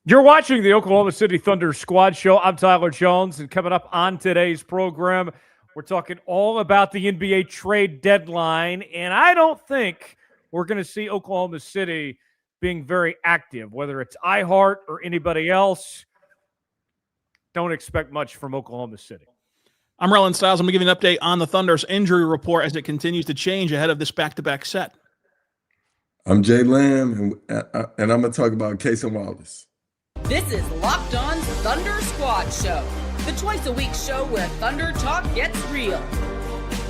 You're watching the Oklahoma City Thunder Squad Show. I'm Tyler Jones, and coming up on today's program, we're talking all about the NBA trade deadline, and I don't think we're going to see Oklahoma City being very active, whether it's iHeart or anybody else. Don't expect much from Oklahoma City. I'm Rylan Stiles. I'm going to give you an update on the Thunder's injury report as it continues to change ahead of this back-to-back set. I'm Jay Lamb, and I'm going to talk about Cason Wallace. This is Locked On Thunder Squad Show, the twice-a-week show where Thunder talk gets real.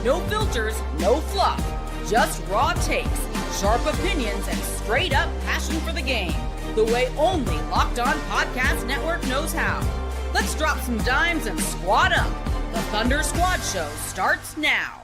No filters, no fluff, just raw takes, sharp opinions, and straight-up passion for the game, the way only Locked On Podcast Network knows how. Let's drop some dimes and squad up. The Thunder Squad Show starts now.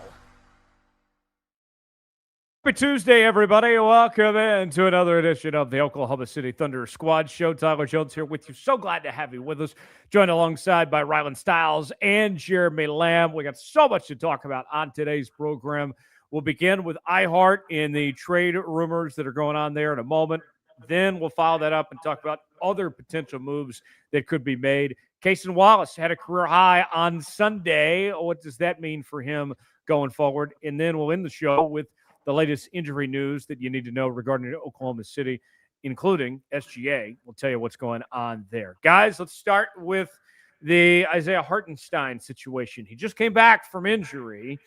Happy Tuesday, everybody. Welcome in to another edition of the Oklahoma City Thunder Squad Show. Tyler Jones here with you. So glad to have you with us. Joined alongside by Rylan Stiles and Jeremy Lamb. We got so much to talk about on today's program. We'll begin with iHeart and the trade rumors that are going on there in a moment. Then we'll follow that up and talk about other potential moves that could be made. Cason Wallace had a career high on Sunday. What does that mean for him going forward? And then we'll end the show with the latest injury news that you need to know regarding Oklahoma City, including SGA. We'll tell you what's going on there. Guys, let's start with the Isaiah Hartenstein situation. He just came back from injury,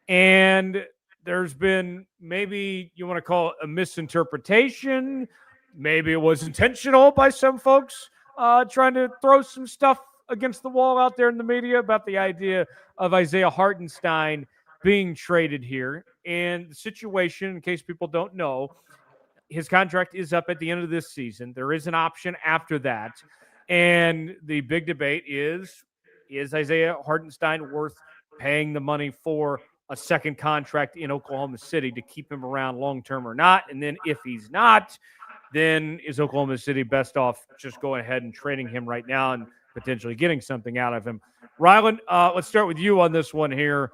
and there's been maybe you want to call it a misinterpretation. Maybe it was intentional by some folks trying to throw some stuff against the wall out there in the media about the idea of Isaiah Hartenstein being traded here. And the situation, in case people don't know, his contract is up at the end of this season. There is an option after that. And the big debate is Isaiah Hartenstein worth paying the money for a second contract in Oklahoma City to keep him around long-term or not? And then if he's not, then is Oklahoma City best off just going ahead and trading him right now and potentially getting something out of him? Rylan, let's start with you on this one here.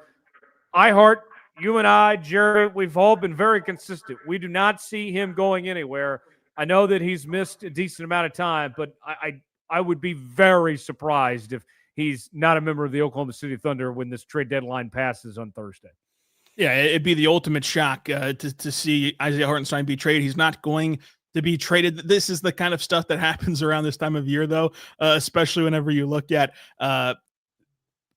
iHeart, you and I, Jared, we've all been very consistent. We do not see him going anywhere. I know that he's missed a decent amount of time, but I would be very surprised if he's not a member of the Oklahoma City Thunder when this trade deadline passes on Thursday. Yeah, it'd be the ultimate shock to see Isaiah Hartenstein be traded. He's not going to be traded. This is the kind of stuff that happens around this time of year, though, especially whenever you look at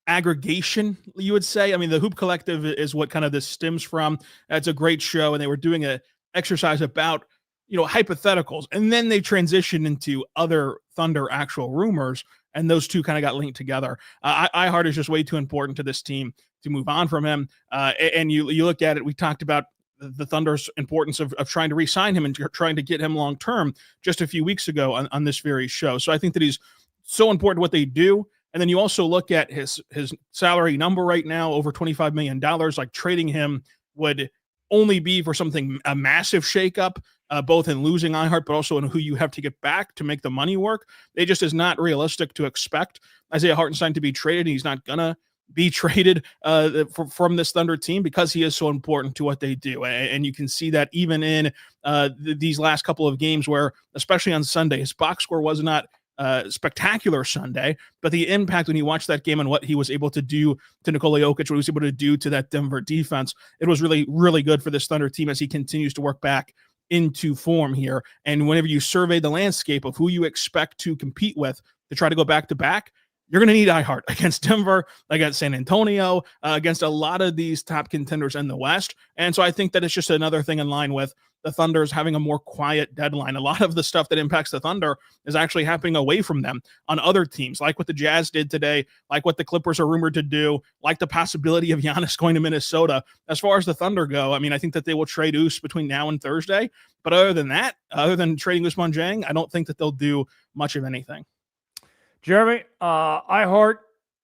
aggregation, you would say. I mean, the Hoop Collective is what kind of this stems from. It's a great show, and they were doing an exercise about, hypotheticals, and then they transitioned into other Thunder actual rumors, and those two kind of got linked together. iHeart is just way too important to this team to move on from him. And you look at it, we talked about the Thunder's importance of trying to re-sign him and trying to get him long-term just a few weeks ago on this very show. So I think that he's so important to what they do. And then you also look at his salary number right now, over $25 million. Like, trading him would only be for a massive shakeup, both in losing iHeart, but also in who you have to get back to make the money work. It just is not realistic to expect Isaiah Hartenstein to be traded. He's not going to be traded from this Thunder team because he is so important to what they do. And you can see that even in these last couple of games where, especially on Sunday, his box score was not spectacular Sunday, but the impact when you watch that game and what he was able to do to Nikola Jokic, what he was able to do to that Denver defense, it was really, really good for this Thunder team as he continues to work back into form here. And whenever you survey the landscape of who you expect to compete with to try to go back to back, you're going to need iHeart against Denver, against San Antonio, against a lot of these top contenders in the West. And so I think that it's just another thing in line with the Thunder's having a more quiet deadline. A lot of the stuff that impacts the Thunder is actually happening away from them on other teams, like what the Jazz did today, like what the Clippers are rumored to do, like the possibility of Giannis going to Minnesota. As far as the Thunder go, I mean, I think that they will trade Oos between now and Thursday. But other than that, other than trading Ousmane Dieng, I don't think that they'll do much of anything. Jeremy, iHeart,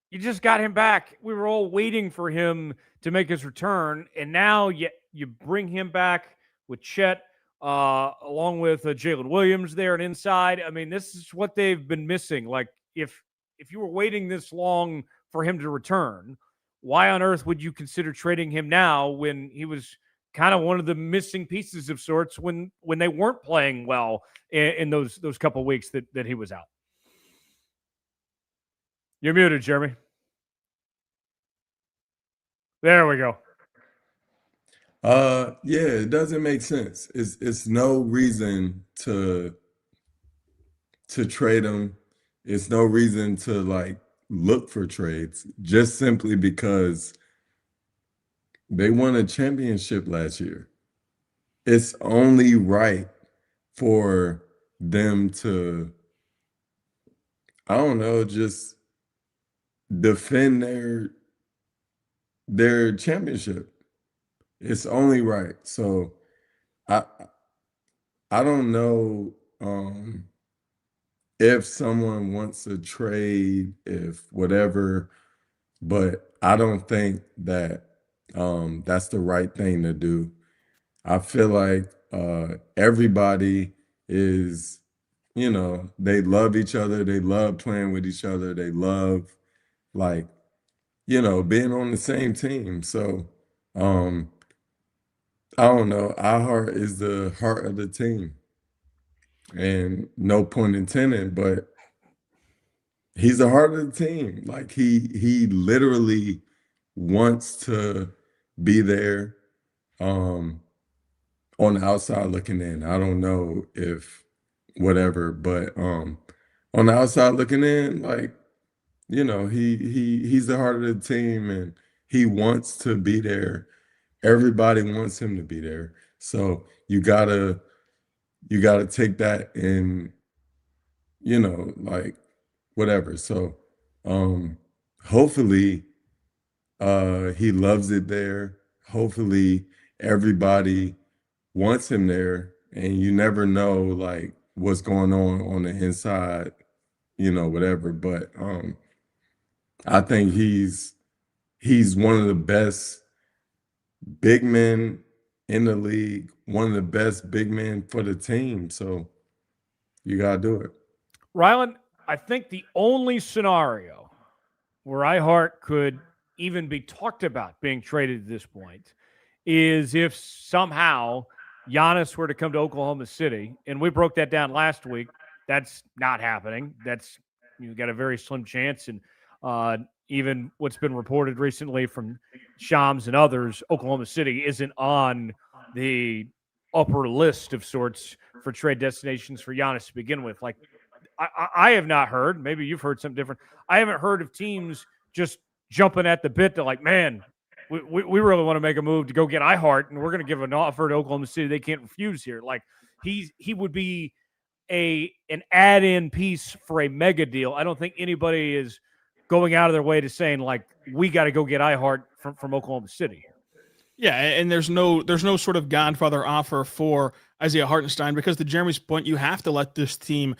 you just got him back. We were all waiting for him to make his return, and now you bring him back with Chet, along with Jalen Williams there and inside. I mean, this is what they've been missing. Like, if you were waiting this long for him to return, why on earth would you consider trading him now when he was kind of one of the missing pieces of sorts when they weren't playing well in those couple weeks that he was out. You're muted, Jeremy. There we go. Yeah, it doesn't make sense. It's no reason to trade him. It's no reason to like look for trades just simply because they won a championship last year. It's only right for them to, I don't know, just defend their championship. It's only right. So I don't know if someone wants to trade, if whatever, but I don't think that that's the right thing to do. I feel like everybody is, they love each other. They love playing with each other. They love like, being on the same team. So I don't know. iHeart is the heart of the team. And no pun intended, but he's the heart of the team. Like he literally wants to be there on the outside looking in. I don't know if whatever, but on the outside looking in, like, he's the heart of the team and he wants to be there. Everybody wants him to be there. So you gotta take that and, like whatever. So hopefully he loves it there. Hopefully everybody wants him there, and you never know like what's going on the inside, whatever. But I think he's one of the best big men in the league, one of the best big men for the team. So you got to do it. Rylan, I think the only scenario where iHeart could even be talked about being traded at this point is if somehow Giannis were to come to Oklahoma City, and we broke that down last week. That's not happening. That's, you got a very slim chance. And even what's been reported recently from Shams and others, Oklahoma City isn't on the upper list of sorts for trade destinations for Giannis to begin with. Like, I have not heard, maybe you've heard something different. I haven't heard of teams just jumping at the bit to like, man, we really want to make a move to go get iHeart, and we're going to give an offer to Oklahoma City they can't refuse here. Like, he would be an add-in piece for a mega deal. I don't think anybody is going out of their way to saying like, we got to go get iHeart from Oklahoma City. Yeah, and there's no sort of Godfather offer for Isaiah Hartenstein, because to Jeremy's point, you have to let this team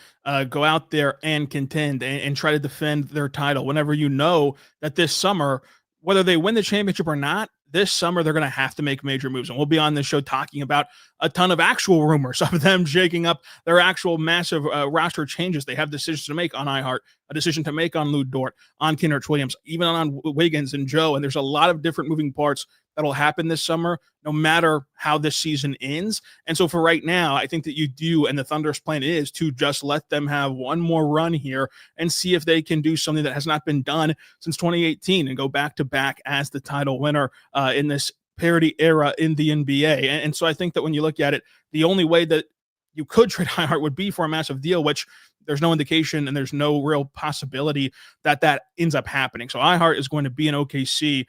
go out there and contend and try to defend their title whenever you know that this summer, whether they win the championship or not, this summer they're going to have to make major moves. And we'll be on this show talking about a ton of actual rumors of them shaking up their actual massive roster changes. They have decisions to make on iHeart, a decision to make on Lou Dort, on Kenrich Williams, even on Wiggins and Joe. And there's a lot of different moving parts that'll happen this summer, no matter how this season ends. And so for right now, I think that you do, and the Thunder's plan is to just let them have one more run here and see if they can do something that has not been done since 2018 and go back to back as the title winner in this parity era in the NBA. And so I think that when you look at it, the only way that you could trade iHeart would be for a massive deal, which there's no indication and there's no real possibility that ends up happening. So iHeart is going to be in OKC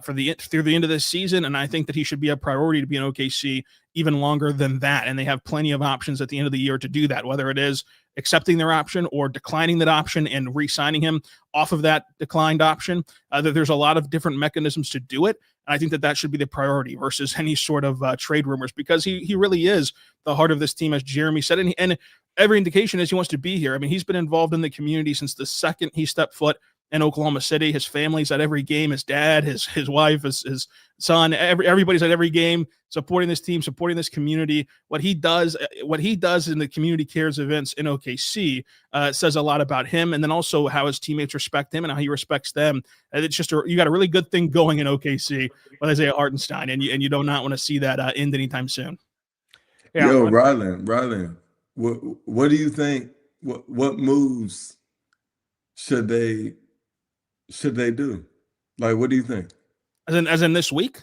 through the end of this season, and I think that he should be a priority to be in OKC even longer than that. And they have plenty of options at the end of the year to do that, whether it is accepting their option or declining that option and re-signing him off of that declined option. There's a lot of different mechanisms to do it. And I think that should be the priority versus any sort of trade rumors, because he really is the heart of this team, as Jeremy said. And every indication is he wants to be here. I mean, he's been involved in the community since the second he stepped foot in Oklahoma City. His family's at every game. His dad, his wife, his son, everybody's at every game, supporting this team, supporting this community. What he does in the community cares events in OKC says a lot about him, and then also how his teammates respect him and how he respects them. And it's just you got a really good thing going in OKC with Isaiah Hartenstein, and you do not want to see that end anytime soon. Yeah. Yo, Rylan, what do you think? What moves should they do? Like, what do you think? As in this week?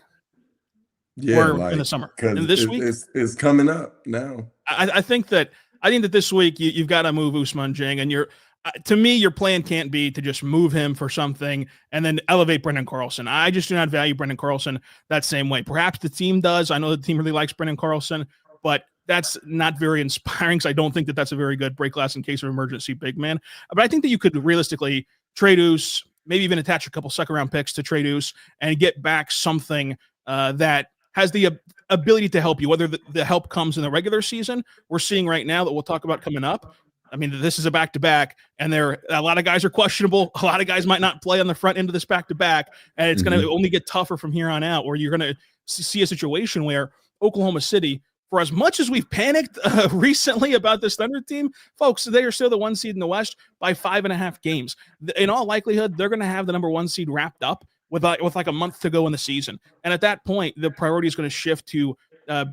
Yeah, or like in the summer. Because this week, it's coming up now. I think that this week you've got to move Ousmane Dieng, and to me, your plan can't be to just move him for something and then elevate Brendan Carlson. I just do not value Brendan Carlson that same way. Perhaps the team does. I know the team really likes Brendan Carlson, but that's not very inspiring, because I don't think that that's a very good break glass in case of emergency big man. But I think that you could realistically trade Ous, maybe even attach a couple second-round picks to trade Ous and get back something that has the ability to help you, whether the help comes in the regular season. We're seeing right now that we'll talk about coming up. I mean, this is a back-to-back, and a lot of guys are questionable. A lot of guys might not play on the front end of this back-to-back, and it's going to only get tougher from here on out, where you're going to see a situation where Oklahoma City, for as much as we've panicked recently about this Thunder team, folks, they are still the 1 seed in the West by 5.5 games. In all likelihood, they're going to have the number 1 seed wrapped up with like a month to go in the season. And at that point, the priority is going to shift to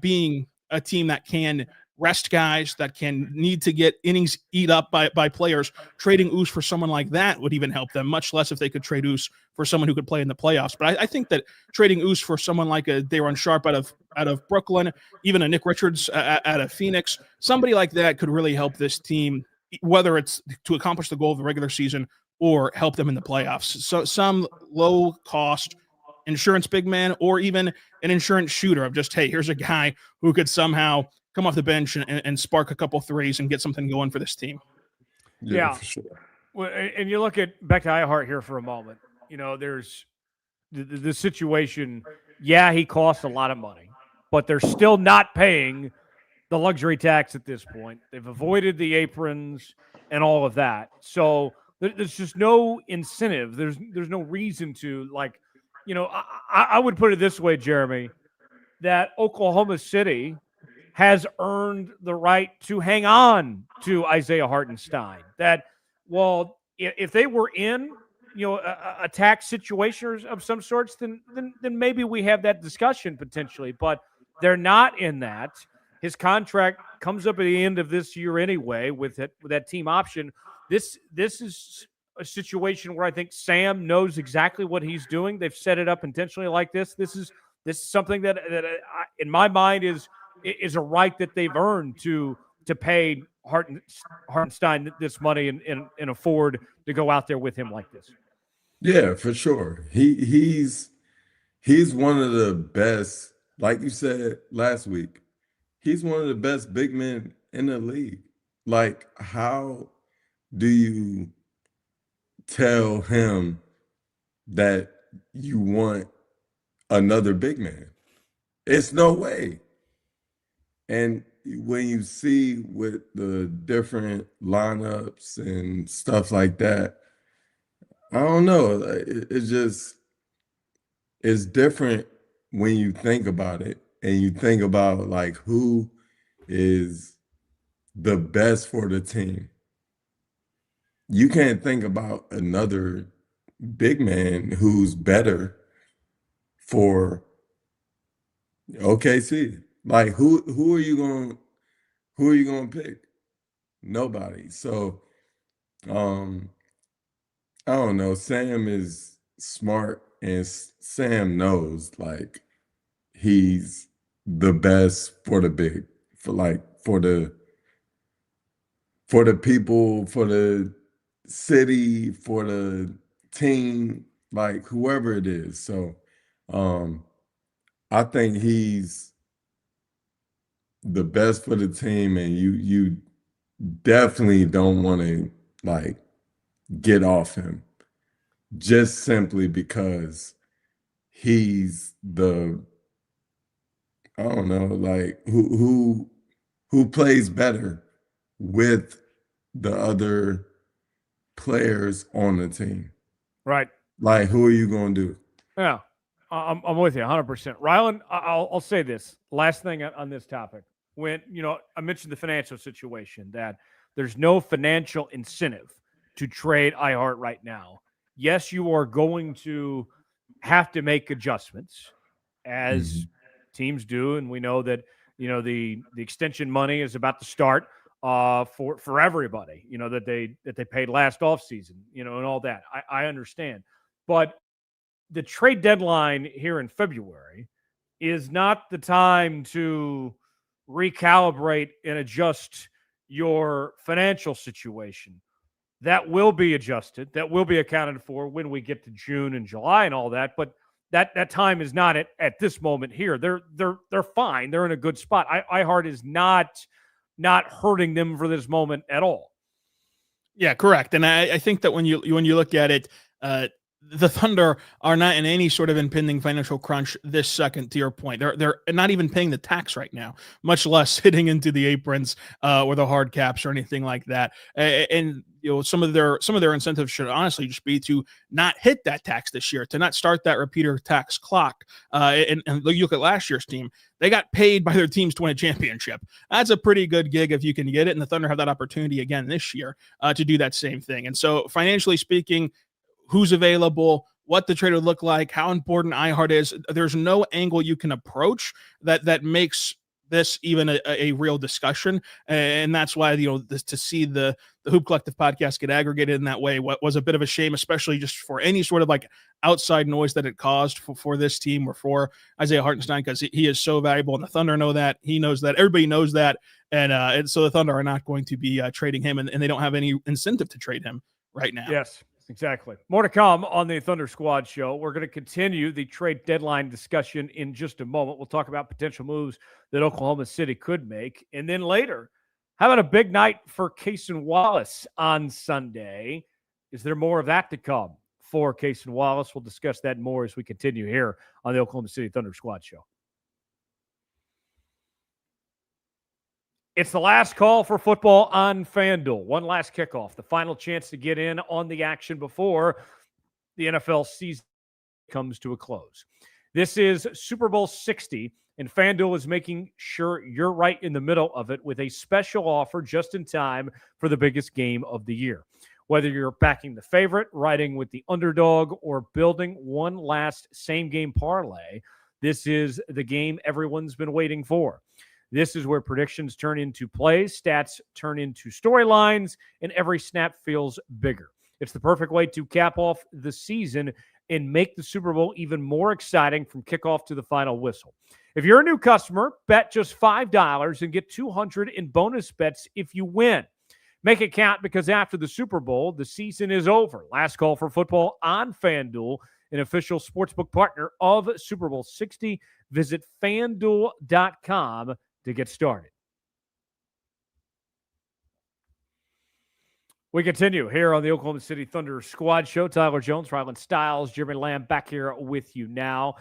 being a team that can rest guys, that can need to get innings eat up by players. Trading Ous for someone like that would even help them, much less if they could trade Ous for someone who could play in the playoffs. But I think that trading Ous for someone like a Day'Ron Sharpe out of Brooklyn, even a Nick Richards out of Phoenix, somebody like that could really help this team, whether it's to accomplish the goal of the regular season or help them in the playoffs. So some low-cost insurance big man, or even an insurance shooter of just, hey, here's a guy who could somehow come off the bench and spark a couple threes and get something going for this team. Yeah, for sure. Well, and you look at back to iHeart here for a moment. You know, there's the situation. Yeah, he costs a lot of money, but they're still not paying the luxury tax at this point. They've avoided the aprons and all of that. So there's just no incentive. There's no reason to, like, you know, I would put it this way, Jeremy, that Oklahoma City has earned the right to hang on to Isaiah Hartenstein. That, well, if they were in, you know, a tax situation of some sorts, then maybe we have that discussion potentially. But they're not in that. His contract comes up at the end of this year anyway with that team option. This is a situation where I think Sam knows exactly what he's doing. They've set it up intentionally like this. This is something that in my mind is a right that they've earned to pay Hartenstein this money and afford to go out there with him like this. Yeah, for sure. He's one of the best, like you said last week. He's one of the best big men in the league. Like, how do you tell him that you want another big man? It's no way. And when you see with the different lineups and stuff like that, I don't know. It's different when you think about it, and you think about like who is the best for the team. You can't think about another big man who's better for OKC. Like who are you going to pick? Nobody. So I don't know. Sam is smart, and Sam knows like he's the best for the big, for the people, for the city, for the team, like whoever it is. So I think he's the best for the team, and you definitely don't want to like get off him just simply because he's the, I don't know, like who plays better with the other players on the team. Right. Like, who are you going to do? Yeah. I'm with you 100%. Rylan, I'll say this last thing on this topic. When, I mentioned the financial situation, that there's no financial incentive to trade iHeart right now. Yes, you are going to have to make adjustments as teams do. And we know that, the extension money is about to start for everybody, that they paid last offseason, and all that. I understand. But the trade deadline here in February is not the time to recalibrate and adjust your financial situation. That will be adjusted. That will be accounted for when we get to June and July and all that. But that time is not at this moment here. They're fine. They're in a good spot. iHeart is not hurting them for this moment at all. Yeah, correct. And I think that when you look at it, the Thunder are not in any sort of impending financial crunch this second. To your point, they're not even paying the tax right now, much less hitting into the aprons or the hard caps or anything like that. And some of their incentives should honestly just be to not hit that tax this year, to not start that repeater tax clock. And you look at last year's team; they got paid by their teams to win a championship. That's a pretty good gig if you can get it. And the Thunder have that opportunity again this year to do that same thing. And so, financially speaking, who's available, what the trade would look like, how important iHeart is. There's no angle you can approach that makes this even a real discussion. And that's why, to see the Hoop Collective podcast get aggregated in that way was a bit of a shame, especially just for any sort of like outside noise that it caused for this team or for Isaiah Hartenstein, because he is so valuable, and the Thunder know that. He knows that. Everybody knows that. And so the Thunder are not going to be trading him, and they don't have any incentive to trade him right now. Yes. Exactly. More to come on the Thunder Squad show. We're going to continue the trade deadline discussion in just a moment. We'll talk about potential moves that Oklahoma City could make. And then later, how about a big night for Cason Wallace on Sunday? Is there more of that to come for Cason Wallace? We'll discuss that more as we continue here on the Oklahoma City Thunder Squad show. It's the last call for football on FanDuel. One last kickoff, the final chance to get in on the action before the NFL season comes to a close. This is Super Bowl 60, and FanDuel is making sure you're right in the middle of it with a special offer just in time for the biggest game of the year. Whether you're backing the favorite, riding with the underdog, or building one last same-game parlay, this is the game everyone's been waiting for. This is where predictions turn into plays, stats turn into storylines, and every snap feels bigger. It's the perfect way to cap off the season and make the Super Bowl even more exciting from kickoff to the final whistle. If you're a new customer, bet just $5 and get $200 in bonus bets if you win. Make it count, because after the Super Bowl, the season is over. Last call for football on FanDuel, an official sportsbook partner of Super Bowl 60. Visit FanDuel.com to get started. We continue here on the Oklahoma City Thunder Squad Show. Tyler Jones, Rylan Stiles, Jeremy Lamb back here with you now.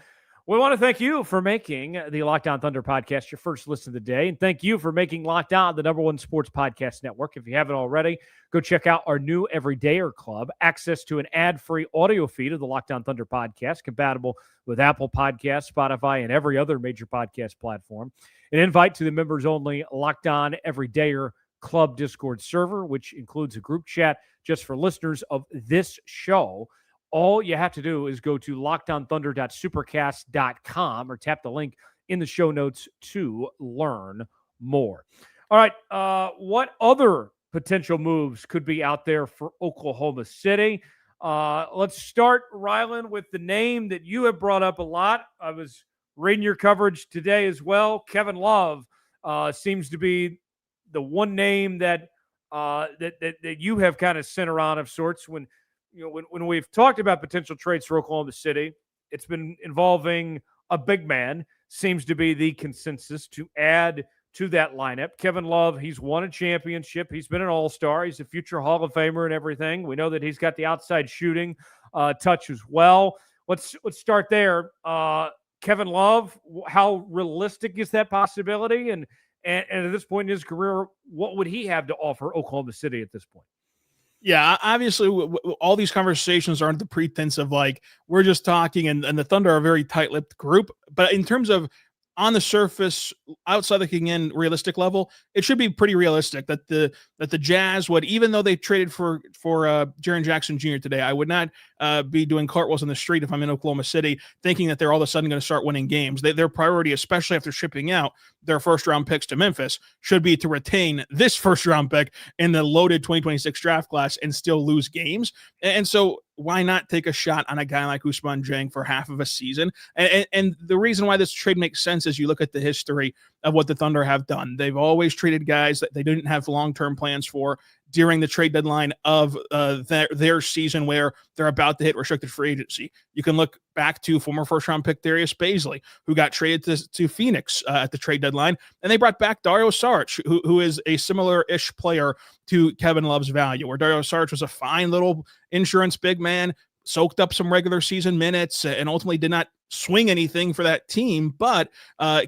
We want to thank you for making the Locked On Thunder podcast your first listen of the day. And thank you for making Locked On the #1 sports podcast network. If you haven't already, go check out our new Everydayer Club. Access to an ad-free audio feed of the Locked On Thunder podcast, compatible with Apple Podcasts, Spotify, and every other major podcast platform. An invite to the members-only Locked On Everydayer Club Discord server, which includes a group chat just for listeners of this show. All you have to do is go to lockedonthunder.supercast.com or tap the link in the show notes to learn more. All right, what other potential moves could be out there for Oklahoma City? Let's start, Rylan, with the name that you have brought up a lot. I was reading your coverage today as well. Kevin Love seems to be the one name that you have kind of sent around of sorts. When we've talked about potential trades for Oklahoma City, it's been involving a big man, seems to be the consensus to add to that lineup. Kevin Love, he's won a championship. He's been an all-star. He's a future Hall of Famer and everything. We know that he's got the outside shooting touch as well. Let's start there. Kevin Love, how realistic is that possibility? And at this point in his career, what would he have to offer Oklahoma City at this point? Yeah, obviously, all these conversations aren't the pretense of like we're just talking, and the Thunder are a very tight-lipped group. But in terms of on the surface, outside looking in, realistic level, it should be pretty realistic that the Jazz would, even though they traded for Jaren Jackson Jr. today, I would not be doing cartwheels in the street if I'm in Oklahoma City, thinking that they're all of a sudden going to start winning games. Their priority, especially after shipping out their first-round picks to Memphis, should be to retain this first-round pick in the loaded 2026 draft class and still lose games. And so why not take a shot on a guy like Ousmane Dieng for half of a season? And the reason why this trade makes sense is you look at the history of what the Thunder have done. They've always traded guys that they didn't have long-term plans for during the trade deadline of their season where they're about to hit restricted free agency. You can look back to former first-round pick Darius Bazley, who got traded to Phoenix at the trade deadline, and they brought back Dario Saric, who is a similar-ish player to Kevin Love's value, where Dario Saric was a fine little insurance big man, soaked up some regular season minutes, and ultimately did not swing anything for that team. But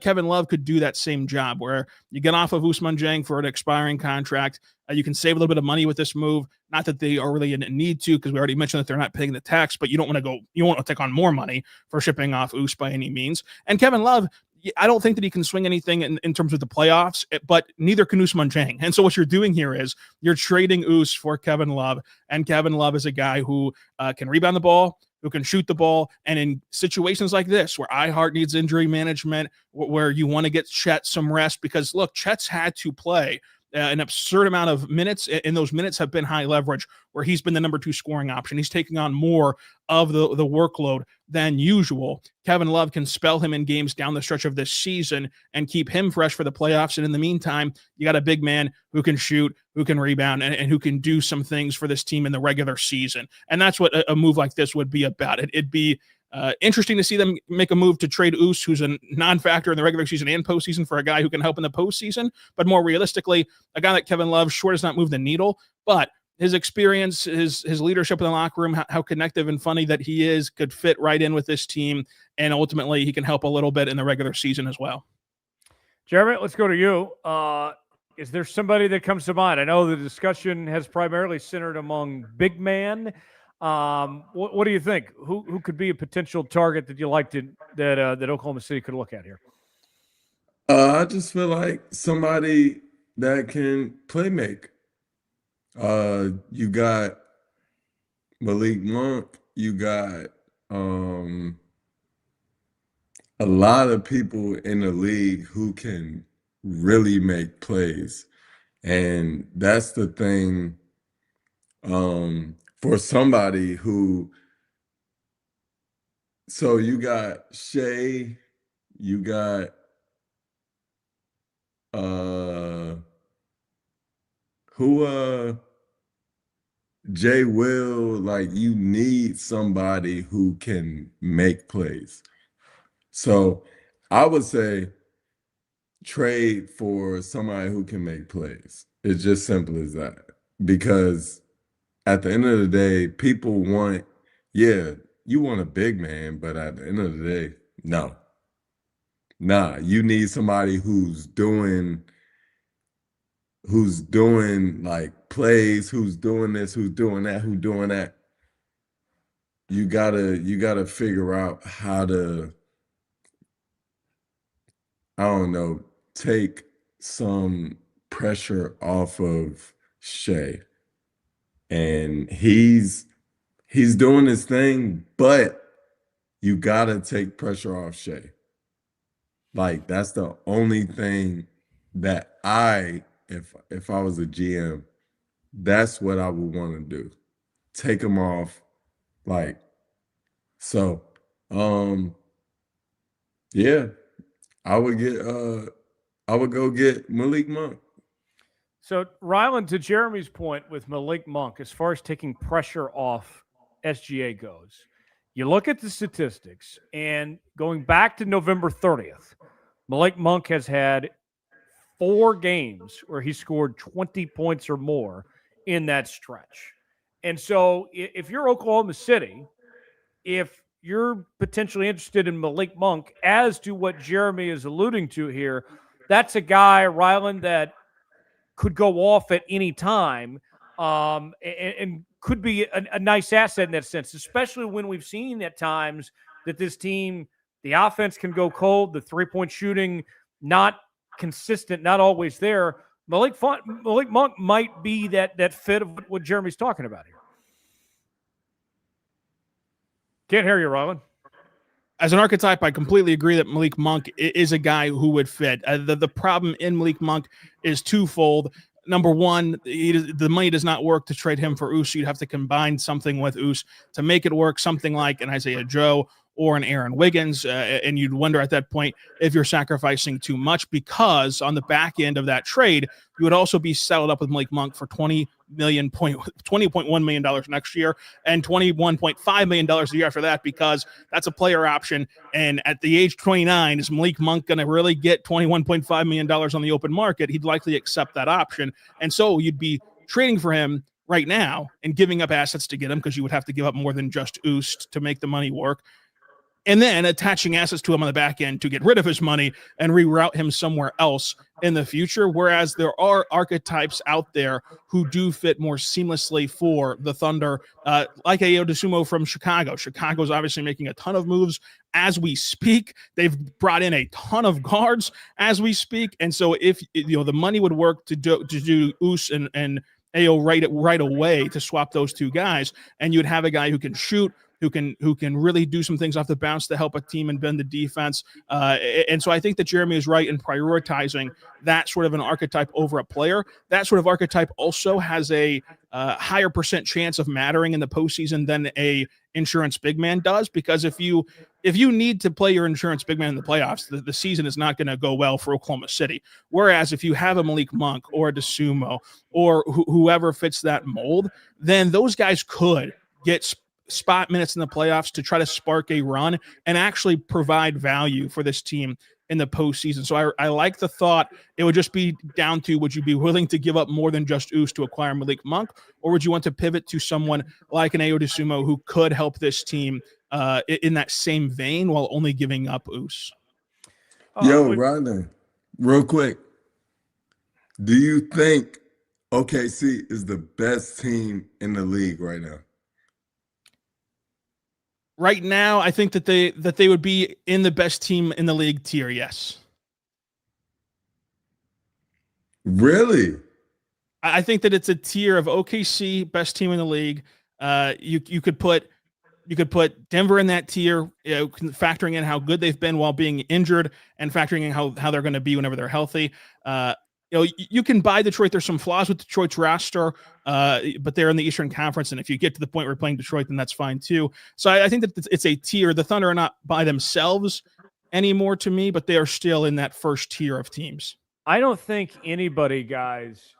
Kevin Love could do that same job where you get off of Ousmane Dieng for an expiring contract. You can save a little bit of money with this move. Not that they are really in need to, because we already mentioned that they're not paying the tax, but you don't want to take on more money for shipping off Oos by any means. And Kevin Love, I don't think that he can swing anything in terms of the playoffs, but neither can Ousmane Dieng. And so what you're doing here is you're trading Oos for Kevin Love, and Kevin Love is a guy who can rebound the ball, who can shoot the ball. And in situations like this, where iHeart needs injury management, where you want to get Chet some rest, because look, Chet's had to play an absurd amount of minutes, and those minutes have been high leverage, where he's been the number 2 scoring option. He's taking on more of the workload than usual. Kevin Love can spell him in games down the stretch of this season and keep him fresh for the playoffs. And in the meantime, you got a big man who can shoot, who can rebound, and who can do some things for this team in the regular season. And that's what a move like this would be about. It'd be interesting to see them make a move to trade Oos, who's a non-factor in the regular season and postseason, for a guy who can help in the postseason. But more realistically, a guy like Kevin Love sure does not move the needle, but his experience, his leadership in the locker room, how connective and funny that he is, could fit right in with this team. And ultimately, he can help a little bit in the regular season as well. Jeremy, let's go to you. Is there somebody that comes to mind? I know the discussion has primarily centered among big man. What do you think? Who could be a potential target that you like that Oklahoma City could look at here? I just feel like somebody that can play make. You got Malik Monk. You got a lot of people in the league who can really make plays, and that's the thing. For somebody who, so you got Shai, you got Jay Will, like you need somebody who can make plays. So I would say trade for somebody who can make plays. It's just simple as that. Because at the end of the day, people want, you want a big man, but at the end of the day, no. Nah, you need somebody who's doing like plays, who's doing this, who's doing that, who's doing that. You gotta figure out how to, I don't know, take some pressure off of Shai. And he's doing his thing, but you gotta take pressure off Shai. Like that's the only thing that if I was a GM, that's what I would want to do. Take him off. Like, so I would go get Malik Monk. So, Rylan, to Jeremy's point with Malik Monk, as far as taking pressure off SGA goes, you look at the statistics, and going back to November 30th, Malik Monk has had 4 games where he scored 20 points or more in that stretch. And so if you're Oklahoma City, if you're potentially interested in Malik Monk, as to what Jeremy is alluding to here, that's a guy, Rylan, that could go off at any time. and could be a nice asset in that sense, especially when we've seen at times that this team, the offense can go cold, the three-point shooting not consistent, not always there. Malik Monk might be that fit of what Jeremy's talking about here. Can't hear you, Rylan. As an archetype, I completely agree that Malik Monk is a guy who would fit. The problem in Malik Monk is twofold. Number one, the money does not work to trade him for Oos. You'd have to combine something with Oos to make it work, something like an Isaiah Joe or an Aaron Wiggins, and you'd wonder at that point if you're sacrificing too much, because on the back end of that trade, you would also be settled up with Malik Monk for $20.1 million next year and $21.5 million the year after that, because that's a player option. And at the age 29, is Malik Monk going to really get $21.5 million on the open market? He'd likely accept that option. And so you'd be trading for him right now and giving up assets to get him, because you would have to give up more than just Oost to make the money work, and then attaching assets to him on the back end to get rid of his money and reroute him somewhere else in the future. Whereas there are archetypes out there who do fit more seamlessly for the Thunder, like Ayo Dosunmu from Chicago. Chicago's obviously making a ton of moves as we speak. They've brought in a ton of guards as we speak. And so if the money would work to do Oos and Ayo right away to swap those two guys, and you'd have a guy who can shoot, who can really do some things off the bounce to help a team and bend the defense. And so I think that Jeremy is right in prioritizing that sort of an archetype over a player. That sort of archetype also has a higher percent chance of mattering in the postseason than a insurance big man does, because if you need to play your insurance big man in the playoffs, the season is not going to go well for Oklahoma City. Whereas if you have a Malik Monk or a Dosunmu or whoever fits that mold, then those guys could get spot minutes in the playoffs to try to spark a run and actually provide value for this team in the postseason. So I like the thought. It would just be down to, would you be willing to give up more than just Oos to acquire Malik Monk, or would you want to pivot to someone like an Ayo Dosunmu who could help this team in that same vein while only giving up Oos? Rylan, real quick, do you think OKC is the best team in the league right now? Right now, I think that they would be in the best team in the league tier, yes. Really? I think that it's a tier of OKC, best team in the league. You could put Denver in that tier, factoring in how good they've been while being injured and factoring in how they're going to be whenever they're healthy. You can buy Detroit. There's some flaws with Detroit's roster, but they're in the Eastern Conference, and if you get to the point where you're playing Detroit, then that's fine too. So I think that it's a tier. The Thunder are not by themselves anymore to me, but they are still in that first tier of teams. I don't think anybody, guys,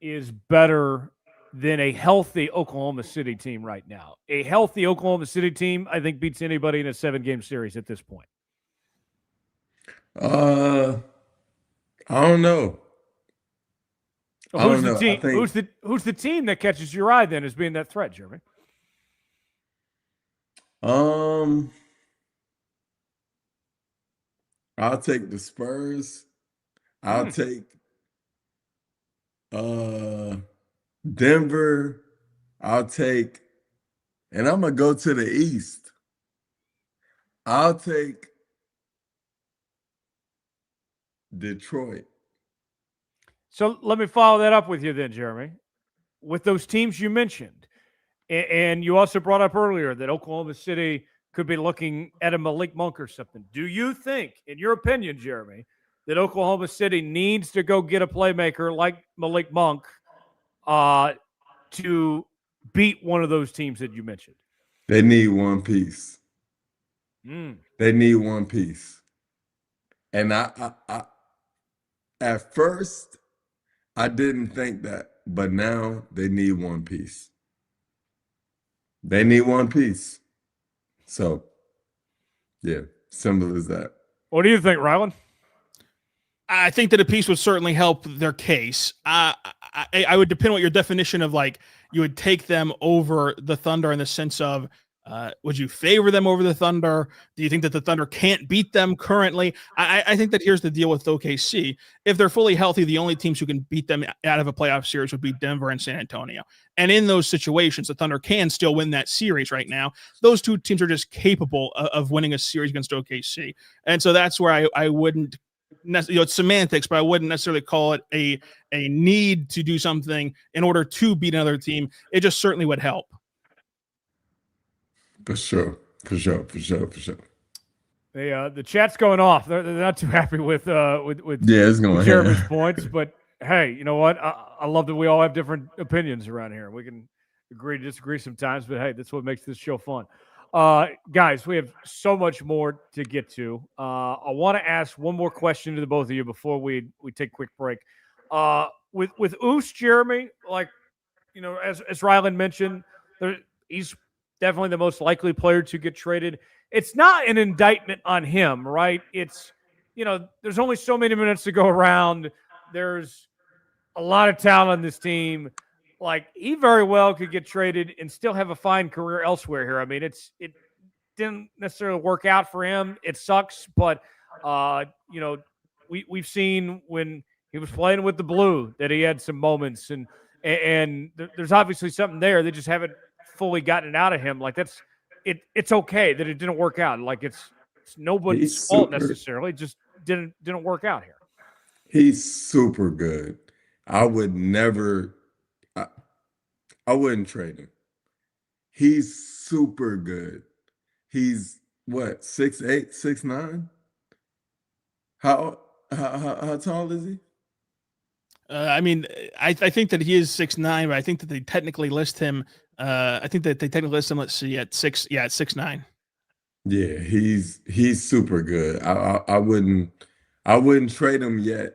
is better than a healthy Oklahoma City team right now. A healthy Oklahoma City team, I think, beats anybody in a 7-game series at this point. I don't know. Who's the team? Who's the team that catches your eye then as being that threat, Jeremy? I'll take the Spurs. I'll take Denver. I'll take, and I'm gonna go to the East. I'll take Detroit. So let me follow that up with you then, Jeremy. With those teams you mentioned, and you also brought up earlier that Oklahoma City could be looking at a Malik Monk or something. Do you think, in your opinion, Jeremy, that Oklahoma City needs to go get a playmaker like Malik Monk to beat one of those teams that you mentioned? They need one piece. They need one piece. And I at first, I didn't think that, but now they need one piece. They need one piece. So, yeah, simple as that. What do you think, Rylan? I think that a piece would certainly help their case. I would depend on what your definition of, like, you would take them over the Thunder in the sense of Would you favor them over the Thunder? Do you think that the Thunder can't beat them currently? I think that here's the deal with OKC. If they're fully healthy, the only teams who can beat them out of a playoff series would be Denver and San Antonio. And in those situations, the Thunder can still win that series right now. Those two teams are just capable of winning a series against OKC. And so that's where I wouldn't, it's semantics, but I wouldn't necessarily call it a need to do something in order to beat another team. It just certainly would help. For sure. The chat's going off. They're not too happy with it's going Jeremy's points, but hey, you know what? I love that we all have different opinions around here. We can agree to disagree sometimes, but hey, that's what makes this show fun. Guys, we have so much more to get to. I want to ask one more question to the both of you before we take a quick break. With Oos, Jeremy, like, you know, as Rylan mentioned, he's definitely the most likely player to get traded. It's not an indictment on him, right? It's, you know, there's only so many minutes to go around. There's a lot of talent on this team. Like, he very well could get traded and still have a fine career elsewhere here. I mean, it didn't necessarily work out for him. It sucks, but you know, we've seen when he was playing with the Blue that he had some moments, and there's obviously something there. They just haven't fully gotten it out of him. Like, it's okay that it didn't work out. Like, it's nobody's fault necessarily. It just didn't work out here. He's super good. I would never. I wouldn't trade him. He's super good. He's what, 6'8", 6'9"? How tall is he? I mean, I think that he is 6'9", but I think that they technically list him. Let's see, at 6'9". Yeah, he's super good. I wouldn't trade him yet.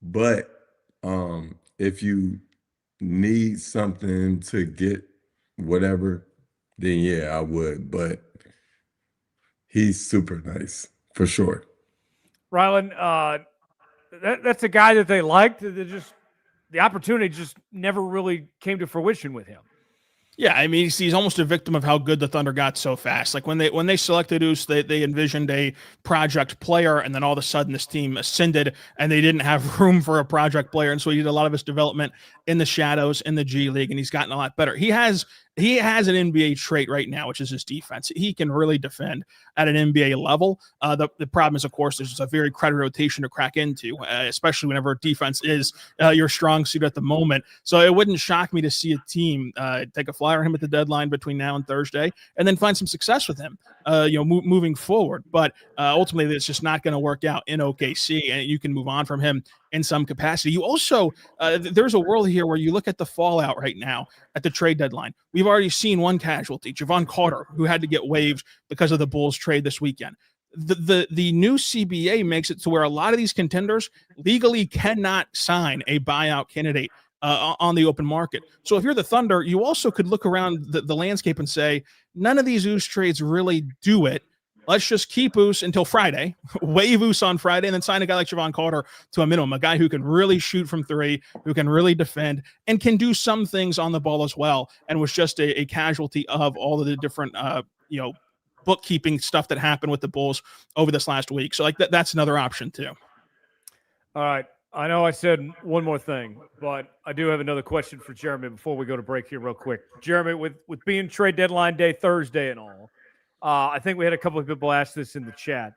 But if you need something to get whatever, then yeah, I would. But he's super nice for sure. Rylan, that's a guy that they liked. The opportunity just never really came to fruition with him. Yeah, I mean, he's almost a victim of how good the Thunder got so fast. Like when they selected Oos, they envisioned a project player, and then all of a sudden this team ascended, and they didn't have room for a project player, and so he did a lot of his development in the shadows in the G League, and he's gotten a lot better. He has an NBA trait right now, which is his defense. He can really defend at an NBA level. The problem is, of course, there's just a very crowded rotation to crack into, especially whenever defense is your strong suit at the moment. So it wouldn't shock me to see a team take a flyer on him at the deadline between now and Thursday, and then find some success with him, moving forward. But ultimately, it's just not going to work out in OKC, and you can move on from him in some capacity. You also, there's a world here where you look at the fallout right now at the trade deadline. We've already seen one casualty, Javon Carter, who had to get waived because of the Bulls trade this weekend. The new CBA makes it to where a lot of these contenders legally cannot sign a buyout candidate on the open market. So if you're the Thunder, you also could look around the landscape and say, none of these Oos trades really do it. Let's just keep Oos until Friday, waive Oos on Friday, and then sign a guy like Javon Carter to a minimum, a guy who can really shoot from three, who can really defend, and can do some things on the ball as well, and was just a casualty of all of the different, bookkeeping stuff that happened with the Bulls over this last week. So like that's another option too. All right. I know I said one more thing, but I do have another question for Jeremy before we go to break here real quick. Jeremy, with being trade deadline day Thursday and all, I think we had a couple of people ask this in the chat.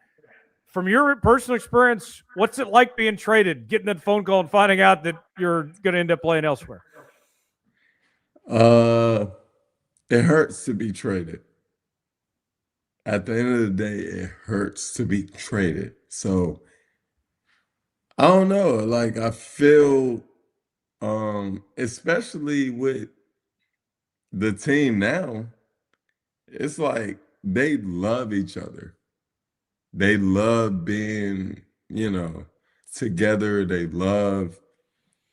From your personal experience, what's it like being traded, getting that phone call and finding out that you're going to end up playing elsewhere? It hurts to be traded. At the end of the day, it hurts to be traded. So I don't know. Like, I feel, especially with the team now, it's like they love each other. They love being, together. They love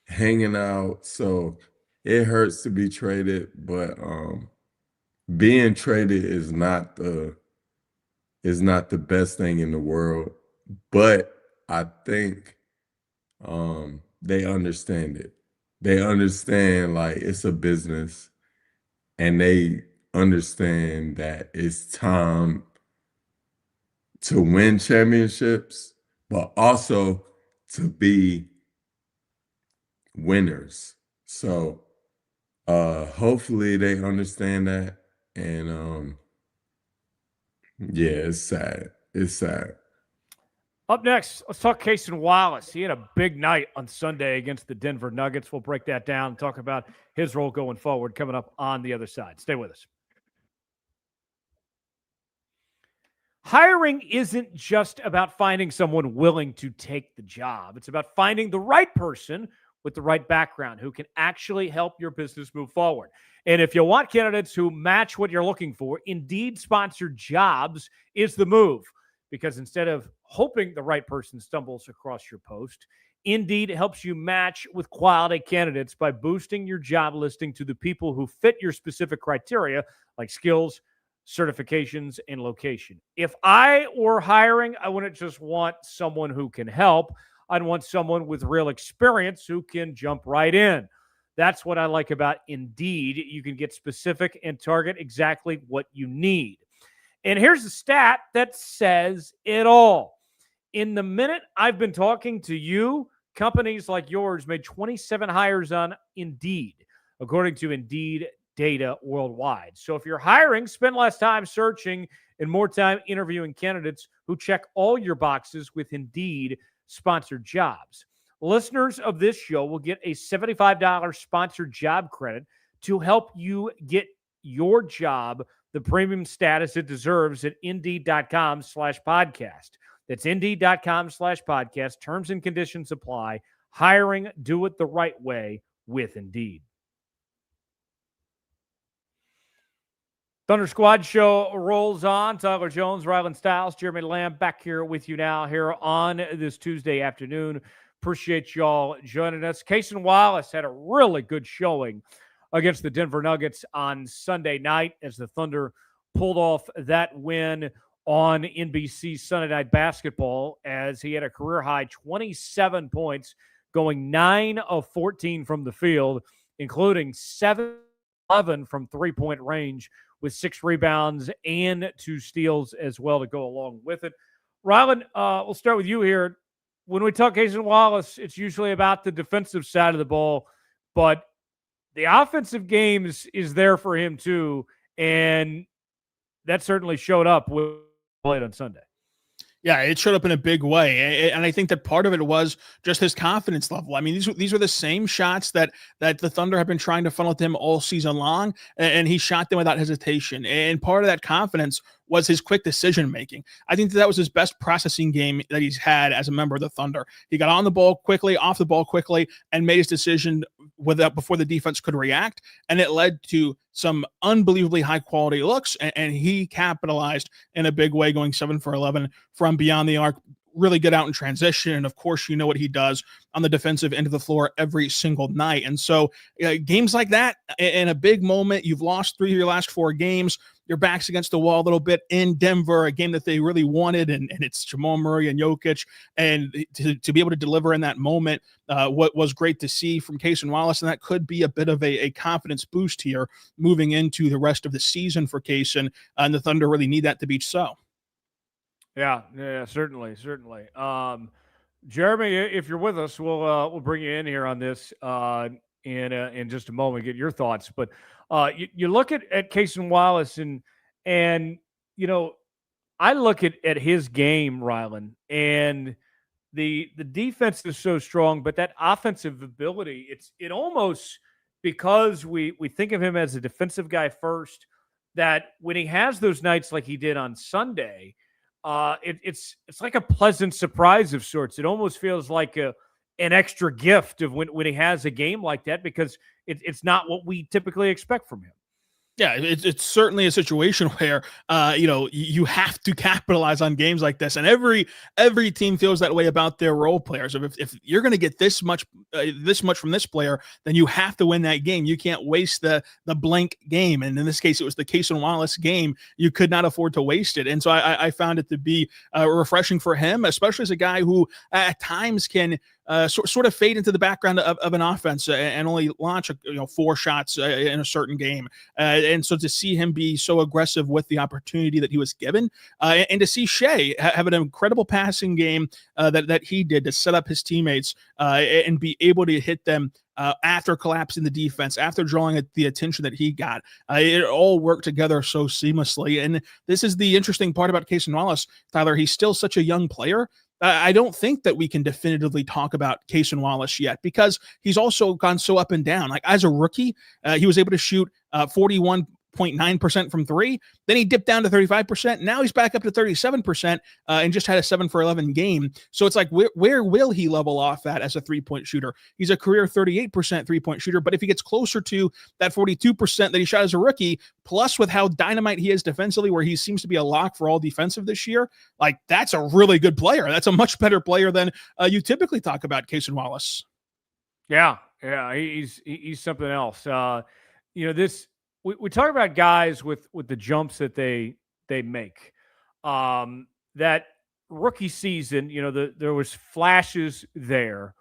hanging out. So it hurts to be traded, but being traded is not the best thing in the world. But I think they understand it. They understand, like, it's a business, and they understand that it's time to win championships, but also to be winners. So hopefully they understand that. And yeah, it's sad. It's sad. Up next, let's talk Cason Wallace. He had a big night on Sunday against the Denver Nuggets. We'll break that down and talk about his role going forward coming up on the other side. Stay with us. Hiring isn't just about finding someone willing to take the job. It's about finding the right person with the right background who can actually help your business move forward. And if you want candidates who match what you're looking for, Indeed Sponsored Jobs is the move. Because instead of hoping the right person stumbles across your post, Indeed helps you match with quality candidates by boosting your job listing to the people who fit your specific criteria, like skills, certifications, and location. If I were hiring, I wouldn't just want someone who can help. I'd want someone with real experience who can jump right in. That's what I like about Indeed. You can get specific and target exactly what you need. And here's a stat that says it all. In the minute I've been talking to you, companies like yours made 27 hires on Indeed, according to Indeed data worldwide. So if you're hiring, spend less time searching and more time interviewing candidates who check all your boxes with Indeed Sponsored Jobs. Listeners of this show will get a $75 sponsored job credit to help you get your job the premium status it deserves at Indeed.com/podcast. That's Indeed.com/podcast. Terms and conditions apply. Hiring, do it the right way with Indeed. Thunder Squad show rolls on. Tyler Jones, Rylan Stiles, Jeremy Lamb back here with you now here on this Tuesday afternoon. Appreciate y'all joining us. Cason Wallace had a really good showing against the Denver Nuggets on Sunday night as the Thunder pulled off that win on NBC Sunday Night Basketball as he had a career-high 27 points, going 9 of 14 from the field, including 7-11 from three-point range with 6 rebounds and 2 steals as well to go along with it. Rylan, we'll start with you here. When we talk Cason Wallace, it's usually about the defensive side of the ball, but the offensive game is there for him too, and that certainly showed up with played on Sunday. Yeah, it showed up in a big way, and I think that part of it was just his confidence level. I mean, these are the same shots that the Thunder have been trying to funnel to him all season long, and he shot them without hesitation. And part of that confidence was his quick decision making. I think that was his best processing game that he's had as a member of the Thunder. He got on the ball quickly, off the ball quickly, and made his decision before the defense could react, and it led to some unbelievably high quality looks, and he capitalized in a big way, going 7 for 11 from beyond the arc. Really good out in transition, and of course, you know what he does on the defensive end of the floor every single night. And so games like that, in a big moment, you've lost 3 of your last 4 games, your back's against the wall a little bit in Denver, a game that they really wanted, and it's Jamal Murray and Jokic, and to be able to deliver in that moment, what was great to see from Cason Wallace, and that could be a bit of a confidence boost here moving into the rest of the season for Cason, and the Thunder really need that to be so. Yeah, certainly. Jeremy, if you're with us, we'll bring you in here on this in just a moment, get your thoughts. But you look at Cason Wallace, and you know, I look at his game, Rylan, and the defense is so strong, but that offensive ability, it almost, because we think of him as a defensive guy first, that when he has those nights like he did on Sunday, it's like a pleasant surprise of sorts. It almost feels like an extra gift of when he has a game like that, because it's not what we typically expect from him. Yeah, it's certainly a situation where you have to capitalize on games like this, and every team feels that way about their role players. If you're going to get this much from this player, then you have to win that game. You can't waste the blank game, and in this case, it was the Cason Wallace game. You could not afford to waste it, and so I found it to be refreshing for him, especially as a guy who at times can sort of fade into the background of an offense and only launch 4 shots in a certain game. And so to see him be so aggressive with the opportunity that he was given, and to see Shai have an incredible passing game that he did to set up his teammates and be able to hit them after collapsing the defense, after drawing the attention that he got. It all worked together so seamlessly. And this is the interesting part about Cason Wallace, Tyler. He's still such a young player. I don't think that we can definitively talk about Cason Wallace yet, because he's also gone so up and down. Like, as a rookie, he was able to shoot 41.9% from 3. Then he dipped down to 35%. Now he's back up to 37% and just had a 7 for 11 game. So it's like, where will he level off at as a 3-point shooter? He's a career 38% 3-point shooter, but if he gets closer to that 42% that he shot as a rookie, plus with how dynamite he is defensively, where he seems to be a lock for all defensive this year, like, that's a really good player. That's a much better player than you typically talk about Cason Wallace. Yeah, he's something else. We talk about guys with the jumps that they make. That rookie season, there was flashes there,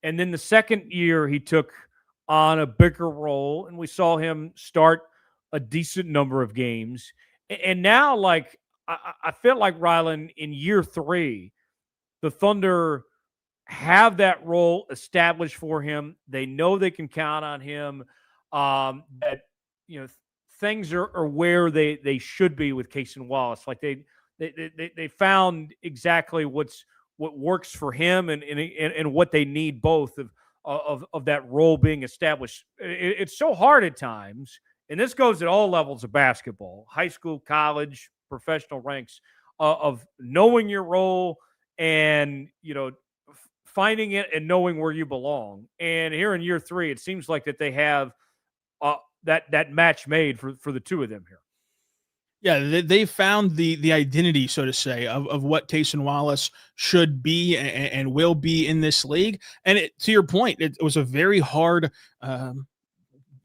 and then the second year he took on a bigger role, and we saw him start a decent number of games. And now, like, I feel like, Rylan, in year 3, the Thunder have that role established for him. They know they can count on him. That things are where they should be with Cason Wallace. Like, they found exactly what works for him and what they need, both of that role being established. It's so hard at times, and this goes at all levels of basketball, high school, college, professional ranks, of knowing your role and finding it and knowing where you belong. And here in year 3, it seems like that they have that match made for the two of them here. Yeah, they found the identity, so to say, of what Cason Wallace should be and will be in this league. And to your point, it was a very hard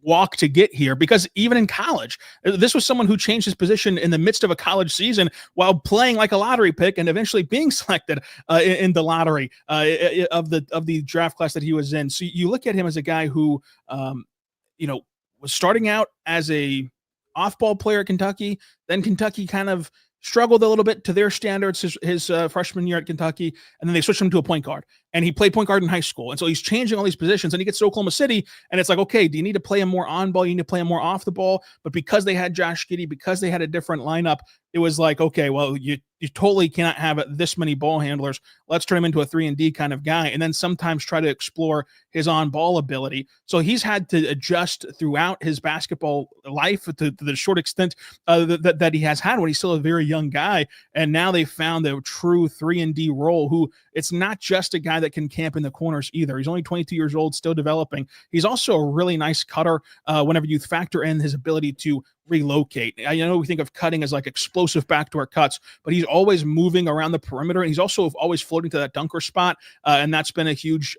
walk to get here, because even in college, this was someone who changed his position in the midst of a college season while playing like a lottery pick and eventually being selected in the lottery of the draft class that he was in. So you look at him as a guy who, was starting out as a off-ball player at Kentucky. Then Kentucky kind of struggled a little bit to their standards his freshman year at Kentucky, and then they switched him to a point guard, and he played point guard in high school. And so he's changing all these positions, and he gets to Oklahoma City, and it's like, okay, do you need to play him more on ball? You need to play him more off the ball. But because they had Josh Giddey, because they had a different lineup, it was like, okay, well, you totally cannot have this many ball handlers. Let's turn him into a 3-and-D kind of guy, and then sometimes try to explore his on-ball ability. So he's had to adjust throughout his basketball life to the short extent that he has had when he's still a very young guy. And now they found a true 3-and-D role, who it's not just a guy that can camp in the corners either. He's only 22 years old, still developing. He's also a really nice cutter whenever you factor in his ability to relocate. I know we think of cutting as like explosive backdoor cuts, but he's always moving around the perimeter, and he's also always floating to that dunker spot. And that's been a huge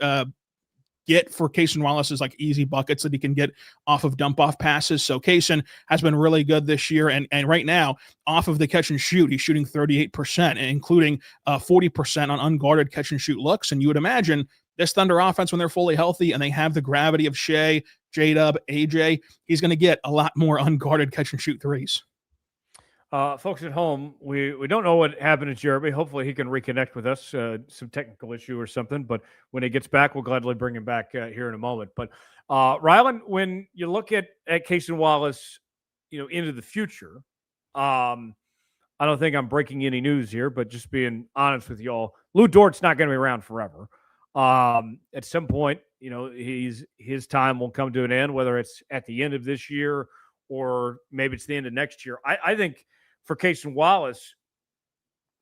get for Cason Wallace's like easy buckets that he can get off of dump off passes. So Cason has been really good this year. And right now, off of the catch and shoot, he's shooting 38%, including 40% on unguarded catch and shoot looks. And you would imagine this Thunder offense, when they're fully healthy and they have the gravity of Shai, J-Dub, AJ, he's going to get a lot more unguarded catch and shoot threes. Folks at home, we don't know what happened to Jeremy. Hopefully he can reconnect with us, some technical issue or something. But when he gets back, we'll gladly bring him back here in a moment. But Rylan, when you look at Cason Wallace, into the future, I don't think I'm breaking any news here, but just being honest with y'all, Lou Dort's not going to be around forever. At some point, his time will come to an end, whether it's at the end of this year or maybe it's the end of next year. I think for Cason Wallace,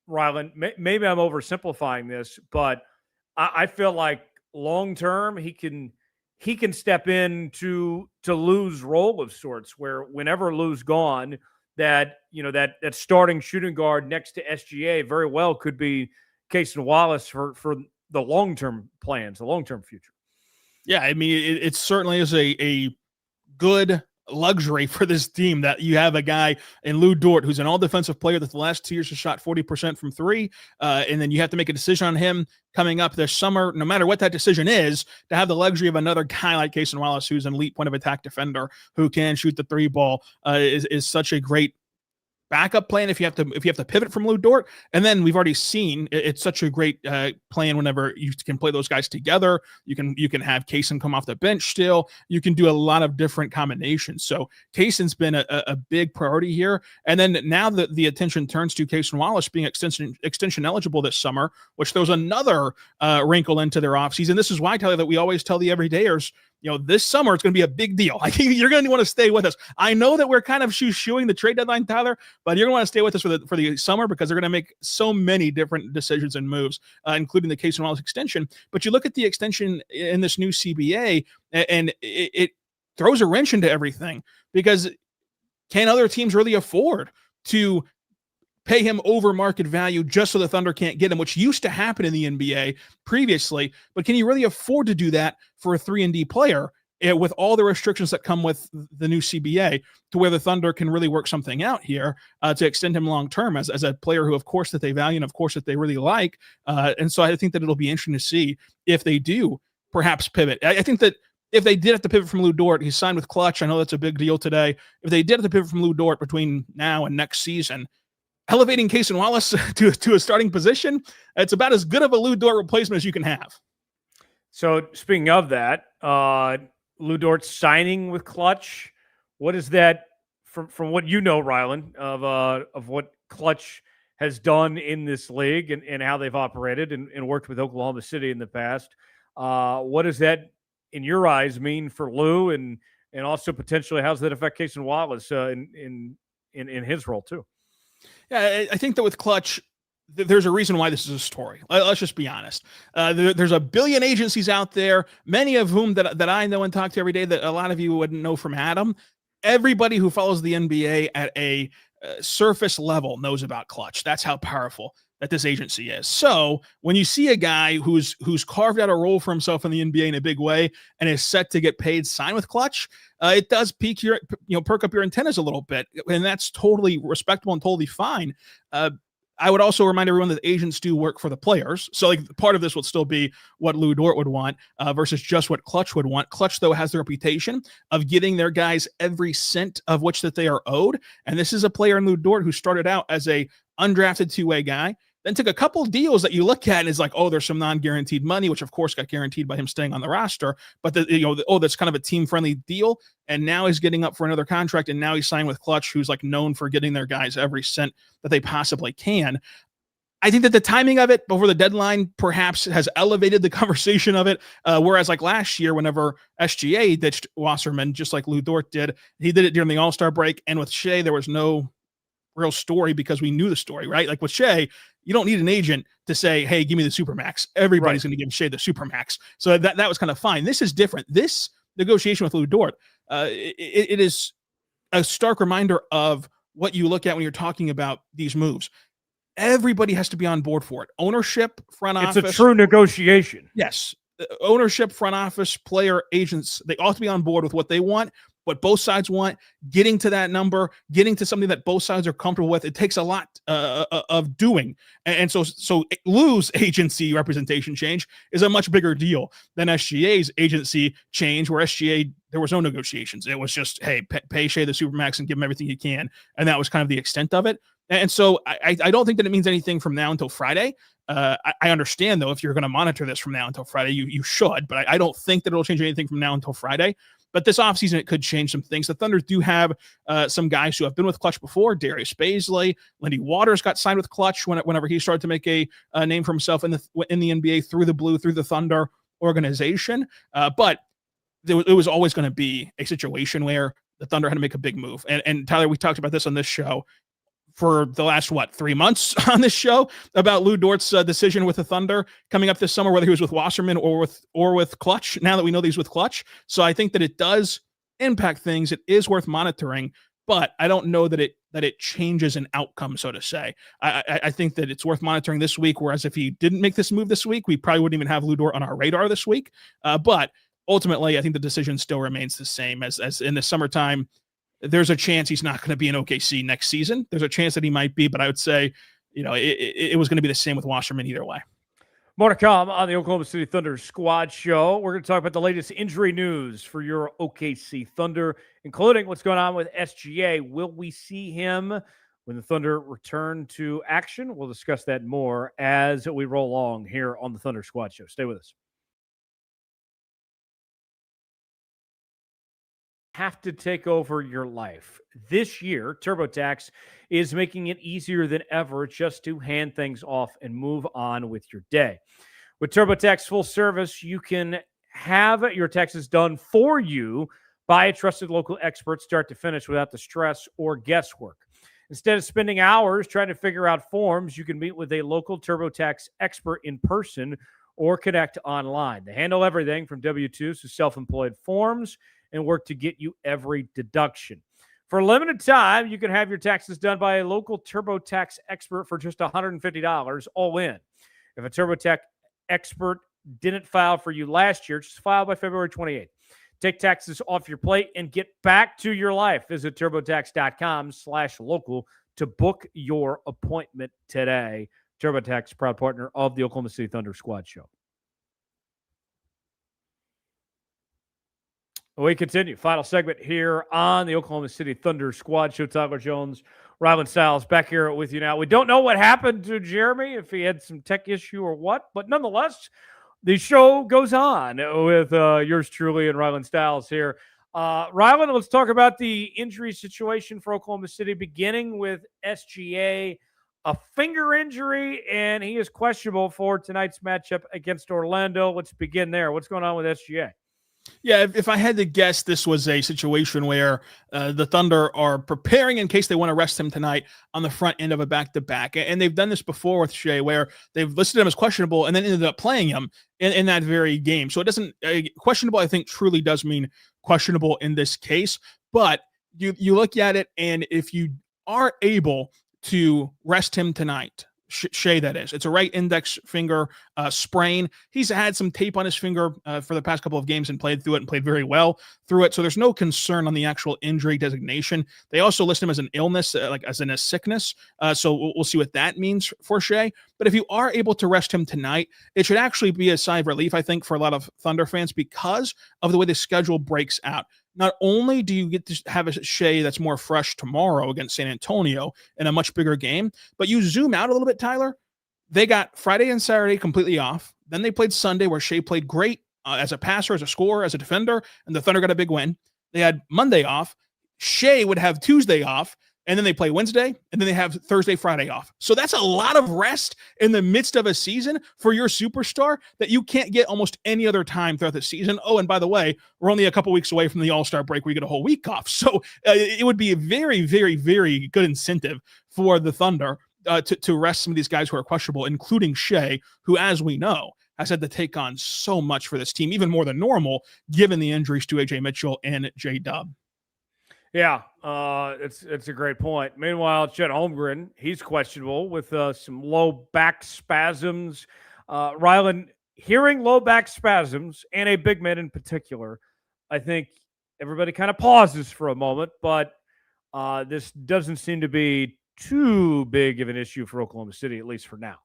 Rylan, maybe I'm oversimplifying this, but I feel like long term he can step into Lou's role of sorts, where whenever Lou's gone, that starting shooting guard next to SGA very well could be Cason Wallace for the long-term plans, the long-term future. Yeah, I mean, it certainly is a good luxury for this team that you have a guy in Lou Dort, who's an all-defensive player that the last 2 years has shot 40% from three, and then you have to make a decision on him coming up this summer, no matter what that decision is, to have the luxury of another guy like Cason Wallace, who's an elite point-of-attack defender who can shoot the three ball, is such a great backup plan if you have to pivot from Lou Dort. And then we've already seen it's such a great plan whenever you can play those guys together. You can have Cason come off the bench still. You can do a lot of different combinations. So Cason's been a big priority here. And then now that the attention turns to Cason Wallace being extension eligible this summer, which throws another wrinkle into their offseason. This is why, Tyler, that we always tell the everydayers, this summer it's going to be a big deal. Like, you're going to want to stay with us. I know that we're kind of shoo-shooing the trade deadline, Tyler, but you're going to want to stay with us for the summer because they're going to make so many different decisions and moves, including the Cason Wallace extension. But you look at the extension in this new CBA, and it throws a wrench into everything, because can other teams really afford to pay him over market value just so the Thunder can't get him, which used to happen in the NBA previously? But can you really afford to do that for a 3-and-D player with all the restrictions that come with the new CBA, to where the Thunder can really work something out here to extend him long-term as a player who, of course, that they value and, of course, that they really like. And so I think that it'll be interesting to see if they do perhaps pivot. I think that if they did have to pivot from Lou Dort, he's signed with Clutch. I know that's a big deal today. If they did have to pivot from Lou Dort between now and next season, elevating Cason Wallace to a starting position, it's about as good of a Lou Dort replacement as you can have. So speaking of that, Lou Dort signing with Clutch, what is that from what you know, Rylan, of what Clutch has done in this league and how they've operated and worked with Oklahoma City in the past? What does that, in your eyes, mean for Lou, and also potentially how does that affect Cason Wallace in his role too? Yeah, I think that with Clutch, there's a reason why this is a story. Let's just be honest. There's a billion agencies out there, many of whom that I know and talk to every day that a lot of you wouldn't know from Adam. Everybody who follows the NBA at a surface level knows about Clutch. That's how powerful that this agency is. So when you see a guy who's carved out a role for himself in the NBA in a big way and is set to get paid, sign with Clutch, it does perk up your antennas a little bit, and that's totally respectable and totally fine. I would also remind everyone that agents do work for the players. So like part of this would still be what Lou Dort would want versus just what Clutch would want. Clutch, though, has the reputation of getting their guys every cent of which that they are owed. And this is a player in Lou Dort who started out as a undrafted two-way guy, then took a couple deals that you look at and is like, oh, there's some non-guaranteed money, which of course got guaranteed by him staying on the roster. But that's kind of a team-friendly deal. And now he's getting up for another contract, and now he's signed with Clutch, who's like known for getting their guys every cent that they possibly can. I think that the timing of it before the deadline perhaps has elevated the conversation of it. Whereas like last year, whenever SGA ditched Wasserman, just like Lou Dort did, he did it during the All-Star break. And with Shai, there was no real story because we knew the story, right? Like with Shai, you don't need an agent to say, hey, give me the Supermax. Everybody's going to give Shai the Supermax. So that was kind of fine. This is different. This negotiation with Lou Dort, it is a stark reminder of what you look at when you're talking about these moves. Everybody has to be on board for it. Ownership, front office. It's a true negotiation. Yes. Ownership, front office, player, agents, they ought to be on board with what they want, what both sides want, getting to that number, getting to something that both sides are comfortable with. It takes a lot of doing. And so Lou's agency representation change is a much bigger deal than SGA's agency change, where SGA, there was no negotiations. It was just, hey, pay Shai the Supermax and give him everything you can. And that was kind of the extent of it. And so I don't think that it means anything from now until Friday. I understand, though, if you're going to monitor this from now until Friday, you should. But I don't think that it'll change anything from now until Friday. But this offseason, it could change some things. The Thunder do have some guys who have been with Clutch before. Darius Baisley, Lindy Waters got signed with Clutch whenever he started to make a name for himself in the NBA through the Thunder organization. But it was always going to be a situation where the Thunder had to make a big move. And Tyler, we talked about this on this show for the last, 3 months on this show about Lou Dort's decision with the Thunder coming up this summer, whether he was with Wasserman or with Clutch, now that we know that he's with Clutch. So I think that it does impact things. It is worth monitoring, but I don't know that it changes an outcome, so to say. I think that it's worth monitoring this week, whereas if he didn't make this move this week, we probably wouldn't even have Lou Dort on our radar this week. But ultimately, I think the decision still remains the same as in the summertime. There's a chance he's not going to be in OKC next season. There's a chance that he might be, but I would say, it was going to be the same with Wasserman either way. More to come on the Oklahoma City Thunder Squad Show. We're going to talk about the latest injury news for your OKC Thunder, including what's going on with SGA. Will we see him when the Thunder return to action? We'll discuss that more as we roll along here on the Thunder Squad Show. Stay with us. Have to take over your life. This year, TurboTax is making it easier than ever just to hand things off and move on with your day. With TurboTax full service, you can have your taxes done for you by a trusted local expert start to finish without the stress or guesswork. Instead of spending hours trying to figure out forms, you can meet with a local TurboTax expert in person or connect online. They handle everything from W-2s to self-employed forms and work to get you every deduction. For a limited time, you can have your taxes done by a local TurboTax expert for just $150 all in. If a TurboTax expert didn't file for you last year, just file by February 28th. Take taxes off your plate and get back to your life. Visit TurboTax.com/local to book your appointment today. TurboTax, proud partner of the Oklahoma City Thunder Squad Show. We continue. Final segment here on the Oklahoma City Thunder Squad Show. Tyler Jones, Rylan Stiles back here with you now. We don't know what happened to Jeremy, if he had some tech issue or what, but nonetheless, the show goes on with yours truly and Rylan Stiles here. Rylan, let's talk about the injury situation for Oklahoma City, beginning with SGA, a finger injury, and he is questionable for tonight's matchup against Orlando. Let's begin there. What's going on with SGA? Yeah, if I had to guess, this was a situation where the Thunder are preparing in case they want to rest him tonight on the front end of a back-to-back. And they've done this before with Shai, where they've listed him as questionable and then ended up playing him in that very game. So it doesn't questionable, I think, truly does mean questionable in this case. But you look at it, and if you are able to rest him tonight, Shai, that is. It's a right index finger sprain. He's had some tape on his finger for the past couple of games and played through it and played very well through it. So there's no concern on the actual injury designation. They also list him as an illness, like as in a sickness. So we'll see what that means for Shai. But if you are able to rest him tonight, it should actually be a sigh of relief, I think, for a lot of Thunder fans because of the way the schedule breaks out. Not only do you get to have a Shai that's more fresh tomorrow against San Antonio in a much bigger game, but you zoom out a little bit, Tyler. They got Friday and Saturday completely off. Then they played Sunday where Shai played great as a passer, as a scorer, as a defender, and the Thunder got a big win. They had Monday off. Shai would have Tuesday off, and then they play Wednesday, and then they have Thursday, Friday off. So that's a lot of rest in the midst of a season for your superstar that you can't get almost any other time throughout the season. Oh, and by the way, we're only a couple weeks away from the All-Star break where you get a whole week off. So it would be a very, very, very good incentive for the Thunder to rest some of these guys who are questionable, including Shai, who, as we know, has had to take on so much for this team, even more than normal, given the injuries to A.J. Mitchell and J-Dub. Yeah, it's a great point. Meanwhile, Chet Holmgren, he's questionable with some low back spasms. Rylan, hearing low back spasms and a big man in particular, I think everybody kind of pauses for a moment, but this doesn't seem to be too big of an issue for Oklahoma City, at least for now.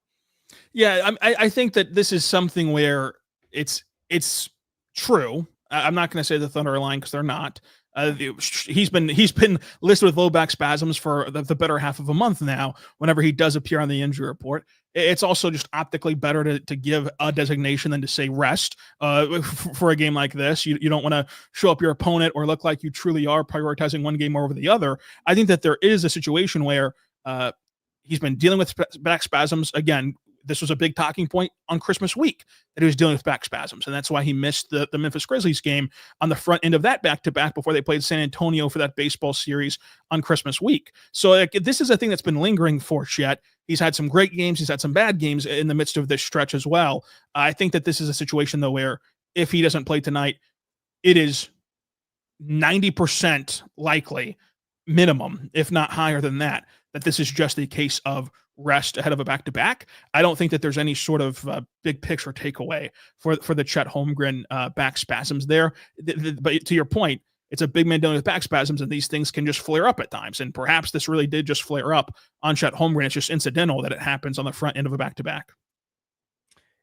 Yeah, I think that this is something where it's true. I'm not going to say the Thunder are lying because they're not. He's been listed with low back spasms for the better half of a month now. Whenever he does appear on the injury report, it's also just optically better to give a designation than to say rest for a game like this. You don't want to show up your opponent or look like you truly are prioritizing one game over the other. I think that there is a situation where he's been dealing with back spasms again. This was a big talking point on Christmas week that he was dealing with back spasms. And that's why he missed the Memphis Grizzlies game on the front end of that back-to-back before they played San Antonio for that baseball series on Christmas week. So this is a thing that's been lingering for Chet. He's had some great games. He's had some bad games in the midst of this stretch as well. I think that this is a situation, though, where if he doesn't play tonight, it is 90% likely, minimum, if not higher than that this is just a case of rest ahead of a back-to-back. I don't think that there's any sort of big picture takeaway for the Chet Holmgren back spasms there. But to your point, it's a big man dealing with back spasms, and these things can just flare up at times. And perhaps this really did just flare up on Chet Holmgren. It's just incidental that it happens on the front end of a back-to-back.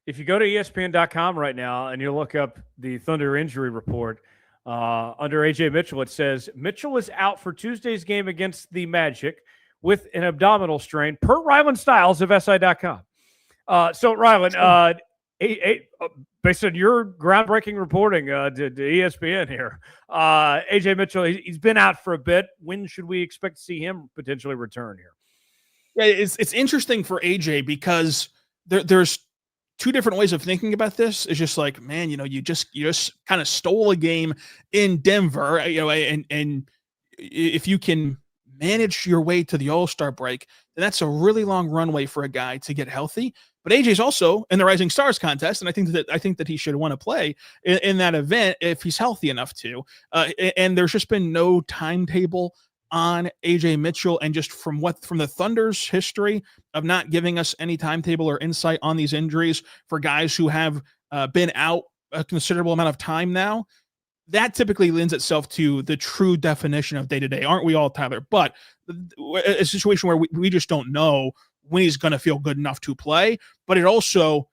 If you go to ESPN.com right now and you look up the Thunder injury report, under AJ Mitchell, it says Mitchell is out for Tuesday's game against the Magic with an abdominal strain, per Rylan Stiles of SI.com. So, Rylan, based on your groundbreaking reporting to ESPN here, AJ Mitchell, he's been out for a bit. When should we expect to see him potentially return here? Yeah, it's interesting for AJ because there's two different ways of thinking about this. It's just like, man, you just kind of stole a game in Denver, and if you can manage your way to the All-Star break, then that's a really long runway for a guy to get healthy. But AJ's also in the Rising Stars contest, and I think that he should want to play in that event if he's healthy enough to. And there's just been no timetable on AJ Mitchell, and just from the Thunder's history of not giving us any timetable or insight on these injuries for guys who have been out a considerable amount of time now, that typically lends itself to the true definition of day-to-day. Aren't we all, Tyler? But a situation where we just don't know when he's going to feel good enough to play, but it also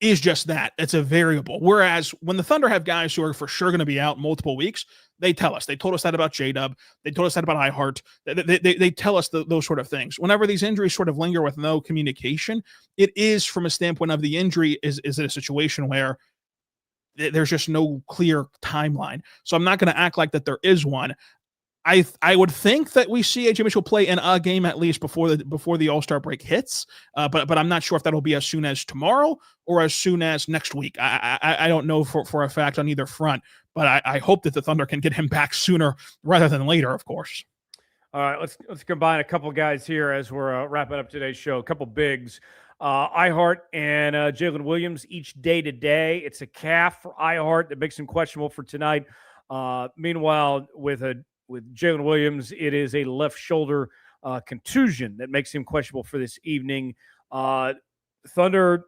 is just that. It's a variable. Whereas when the Thunder have guys who are for sure going to be out multiple weeks, they tell us. They told us that about J-Dub. They told us that about iHeart. They tell us those sort of things. Whenever these injuries sort of linger with no communication, it is from a standpoint of the injury, is it a situation where there's just no clear timeline. So I'm not going to act like that there is one. I would think that we see AJ Mitchell play in a game at least before the All-Star break hits, but I'm not sure if that'll be as soon as tomorrow or as soon as next week. I don't know for a fact on either front, but I hope that the Thunder can get him back sooner rather than later, of course. All right, let's combine a couple guys here as we're wrapping up today's show. A couple bigs. iHeart and Jalen Williams each day-to-day. It's a calf for iHeart that makes him questionable for tonight. Meanwhile, with Jalen Williams, it is a left shoulder contusion that makes him questionable for this evening. Thunder,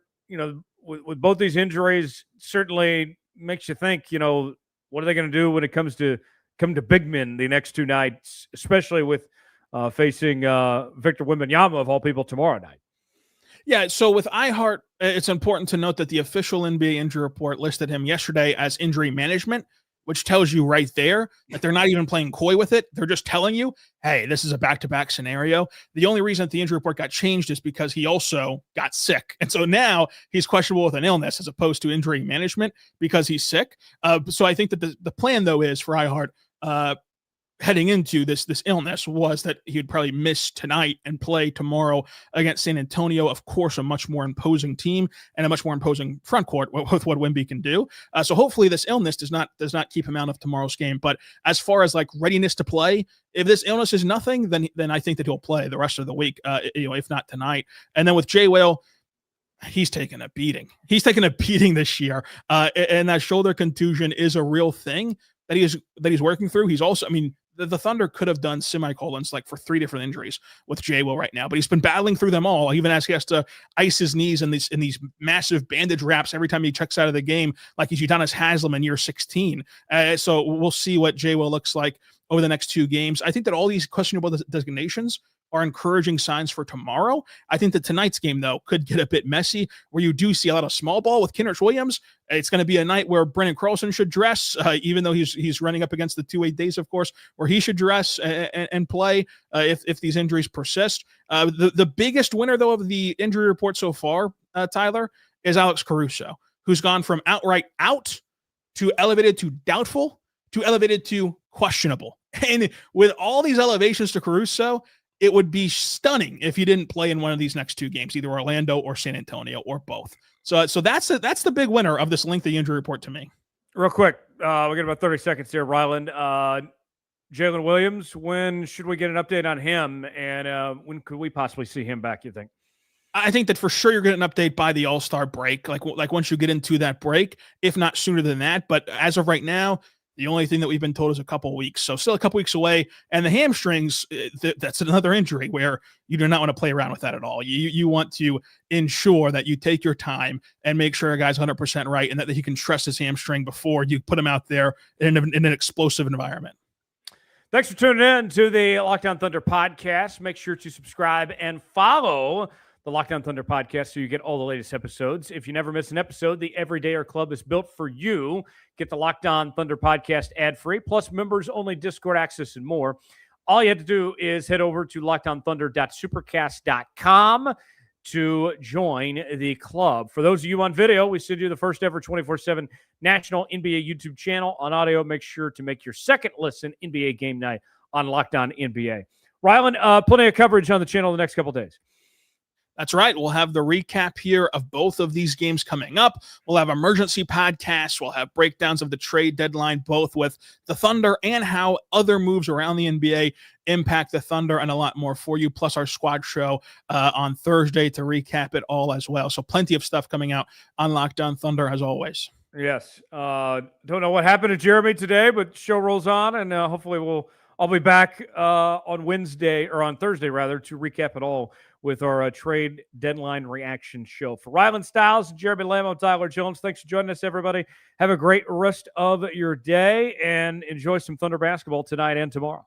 with both these injuries, certainly makes you think, what are they going to do when it comes to big men the next two nights, especially with facing Victor Wembanyama of all people tomorrow night. Yeah, so with iHeart, it's important to note that the official NBA injury report listed him yesterday as injury management, which tells you right there that they're not even playing coy with it. They're just telling you, hey, this is a back-to-back scenario. The only reason that the injury report got changed is because he also got sick. And so now he's questionable with an illness as opposed to injury management because he's sick. So I think that the plan, though, is for iHeart heading into this illness was that he would probably miss tonight and play tomorrow against San Antonio. Of course, a much more imposing team and a much more imposing front court with what Wemby can do. So hopefully this illness does not keep him out of tomorrow's game. But as far as like readiness to play, if this illness is nothing, then I think that he'll play the rest of the week, if not tonight. And then with Jay Will, he's taken a beating. He's taken a beating this year. And that shoulder contusion is a real thing that he's working through. He's also, the Thunder could have done semicolons like for 3 different injuries with Jay Will right now, but he's been battling through them all, even as he has to ice his knees in these massive bandage wraps every time he checks out of the game, like he's Udonis Haslem in year 16. So we'll see what Jay Will looks like over the next 2 games. I think that all these questionable designations are encouraging signs for tomorrow. I think that tonight's game, though, could get a bit messy, where you do see a lot of small ball with Kenrich Williams. It's going to be a night where Brendan Carlson should dress, even though he's running up against the 2-8 days, of course, where he should dress and play if these injuries persist. The biggest winner, though, of the injury report so far, Tyler, is Alex Caruso, who's gone from outright out to elevated to doubtful to elevated to questionable. And with all these elevations to Caruso, it would be stunning if he didn't play in one of these next 2 games, either Orlando or San Antonio or both. So that's the big winner of this lengthy injury report to me. Real quick, we got about 30 seconds here, Ryland. Jalen Williams, when should we get an update on him, and when could we possibly see him back, you think? I think that for sure you're getting an update by the All-Star break, like once you get into that break, if not sooner than that. But as of right now, The only thing that we've been told is a couple weeks. So still a couple weeks away. And the hamstrings, that's another injury where you do not want to play around with that at all. You want to ensure that you take your time and make sure a guy's 100% right and that he can trust his hamstring before you put him out there in an explosive environment. Thanks for tuning in to the Locked On Thunder podcast. Make sure to subscribe and follow the Locked On Thunder podcast so you get all the latest episodes. If you never miss an episode, the Everydayer Club is built for you. Get the Locked On Thunder podcast ad-free, plus members-only Discord access and more. All you have to do is head over to lockedonthunder.supercast.com to join the club. For those of you on video, we send you the first ever 24/7 national NBA YouTube channel. On audio, make sure to make your second listen NBA Game Night on Locked On NBA. Rylan, plenty of coverage on the channel the next couple days. That's right. We'll have the recap here of both of these games coming up. We'll have emergency podcasts. We'll have breakdowns of the trade deadline, both with the Thunder and how other moves around the NBA impact the Thunder, and a lot more for you, plus our squad show on Thursday to recap it all as well. So plenty of stuff coming out on Locked On Thunder as always. Yes. Don't know what happened to Jeremy today, but show rolls on, and hopefully I'll be back on Wednesday, or on Thursday rather, to recap it all with our trade deadline reaction show. For Rylan Stiles, Jeremy Lamb, Tyler Jones, thanks for joining us, everybody. Have a great rest of your day and enjoy some Thunder basketball tonight and tomorrow.